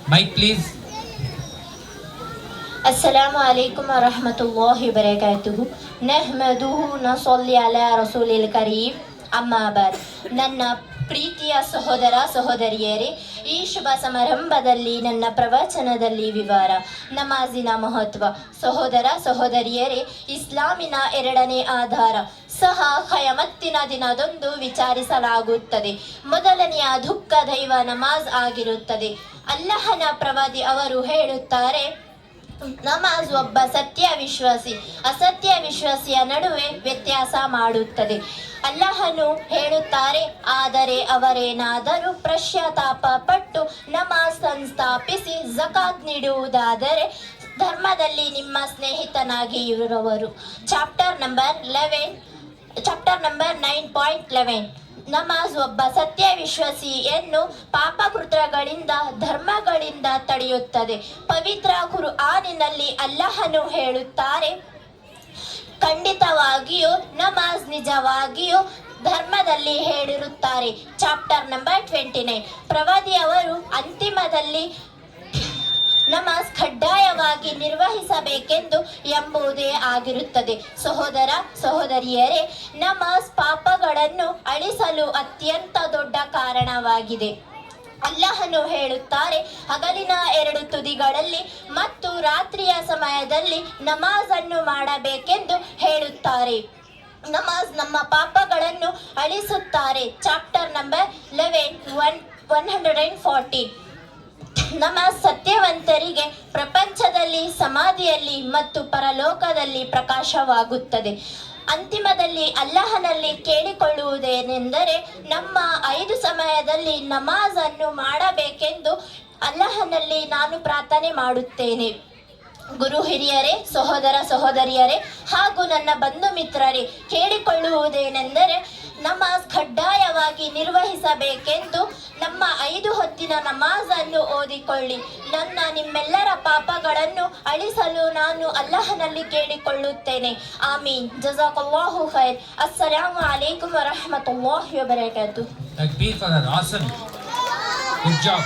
Mic, please. Assalamu alaikum wa rahmatullahi wa barakatuhu. Nahmaduhu nasalli ala rasulil kareem. ಅಮ್ಮ ಬಾದ್. ನನ್ನ ಪ್ರೀತಿಯ ಸಹೋದರ ಸಹೋದರಿಯರೇ, ಈ ಶುಭ ಸಮಾರಂಭದಲ್ಲಿ ನನ್ನ ಪ್ರವಚನದಲ್ಲಿ ವಿವರ ನಮಾಜಿನ ಮಹತ್ವ. ಸಹೋದರ ಸಹೋದರಿಯರೇ, ಇಸ್ಲಾಮಿನ ಎರಡನೇ ಆಧಾರ ಸಹ ಖಯಾಮತ್ತಿನ ದಿನದಂದು ವಿಚಾರಿಸಲಾಗುತ್ತದೆ. ಮೊದಲನೆಯ ದುಃಖ ದೈವ ನಮಾಜ್ ಆಗಿರುತ್ತದೆ. ಅಲ್ಲಹನ ಪ್ರವಾದಿ ಅವರು ಹೇಳುತ್ತಾರೆ, ನಮಾಜ್ ಒಬ್ಬ ಸತ್ಯ ವಿಶ್ವಾಸಿ ಅಸತ್ಯ ವಿಶ್ವಾಸಿಯ ನಡುವೆ ವ್ಯತ್ಯಾಸ ಮಾಡುತ್ತದೆ. ಅಲ್ಲಹನು ಹೇಳುತ್ತಾರೆ, ಆದರೆ ಅವರೇನಾದರೂ ಪಶ್ಚಾತ್ತಾಪ ಪಟ್ಟು ನಮಾಜ್ ಸಂಸ್ಥಾಪಿಸಿ ಜಕಾತ್ ನೀಡುವುದಾದರೆ ಧರ್ಮದಲ್ಲಿ ನಿಮ್ಮ ಸ್ನೇಹಿತನಾಗಿ ಇರುವವರು. Chapter number 9.11. ನಮಾಜ್ ಒಬ್ಬ ಸತ್ಯ ವಿಶ್ವಾಸಿಯನ್ನು ಪಾಪಕೃತ್ಯಗಳಿಂದ ಧರ್ಮಗಳಿಂದ ತಡೆಯುತ್ತದೆ. ಪವಿತ್ರ ಕುರ್ಆನಿನಲ್ಲಿ ಅಲ್ಲಹನು ಹೇಳುತ್ತಾರೆ, ಖಂಡಿತವಾಗಿಯೂ ನಮಾಜ್ ನಿಜವಾಗಿಯೂ ಧರ್ಮದಲ್ಲಿ ಹೇಳಿರುತ್ತಾರೆ. Chapter number 29. ಪ್ರವಾದಿಯವರು ಅಂತಿಮದಲ್ಲಿ ನಮಾಜ್ ಕಡ್ಡಾಯವಾಗಿ ನಿರ್ವಹಿಸಬೇಕೆಂದು ಎಂಬುದೇ ಆಗಿರುತ್ತದೆ. ಸಹೋದರ ಸಹೋದರಿಯರೇ, ನಮಾಜ್ ಪಾಪಗಳನ್ನು ಅಳಿಸಲು ಅತ್ಯಂತ ದೊಡ್ಡ ಕಾರಣವಾಗಿದೆ. ಅಲ್ಲಹನು ಹೇಳುತ್ತಾರೆ, ಹಗಲಿನ 2 ತುದಿಗಳಲ್ಲಿ ಮತ್ತು ರಾತ್ರಿಯ ಸಮಯದಲ್ಲಿ ನಮಾಜ್ ಅನ್ನು ಮಾಡಬೇಕೆಂದು ಹೇಳುತ್ತಾರೆ. ನಮಾಜ್ ನಮ್ಮ ಪಾಪಗಳನ್ನು ಅಳಿಸುತ್ತಾರೆ. Chapter number 114. ನಮಾಜ್ ಸತ್ಯವಂತರಿಗೆ ಪ್ರಪಂಚದಲ್ಲಿ, ಸಮಾಧಿಯಲ್ಲಿ ಮತ್ತು ಪರಲೋಕದಲ್ಲಿ ಪ್ರಕಾಶವಾಗುತ್ತದೆ. ಅಂತಿಮದಲ್ಲಿ ಅಲ್ಲಹನಲ್ಲಿ ಕೇಳಿಕೊಳ್ಳುವುದೇನೆಂದರೆ, ನಮ್ಮ 5 ಸಮಯದಲ್ಲಿ ನಮಾಜ್ ಅನ್ನು ಮಾಡಬೇಕೆಂದು ಅಲ್ಲಹನಲ್ಲಿ ನಾನು ಪ್ರಾರ್ಥನೆ ಮಾಡುತ್ತೇನೆ. ಗುರು ಹಿರಿಯರೇ, ಸಹೋದರ ಸಹೋದರಿಯರೇ ಹಾಗೂ ನನ್ನ ಬಂಧು ಮಿತ್ರರೇ, ಕೇಳಿಕೊಳ್ಳುವುದೇನೆಂದರೆ, ನಮಾಜ್ ಕಡ್ಡಾಯವಾಗಿ ನಿರ್ವಹಿಸಬೇಕೆಂದು ನಮ್ಮ 5 ಹೊತ್ತಿನ ನಮಾಜ್ ಅನ್ನು ಓದಿಕೊಳ್ಳಿ. ನಿಮ್ಮೆಲ್ಲರ ಪಾಪಗಳನ್ನು ಅಳಿಸಲು ನಾನು ಅಲ್ಲಹನಲ್ಲಿ ಕೇಳಿಕೊಳ್ಳುತ್ತೇನೆ. ಆಮೀನ್. ಜಜಾಕಲ್ಲಾಹು ಖೈರ್. ಅಸ್ಸಲಾಮು ಅಲೈಕುಂ ವರಹಮತುಲ್ಲಾಹಿ ವಬರಕಾತುಹು. Takbir for that. Awesome. Good job.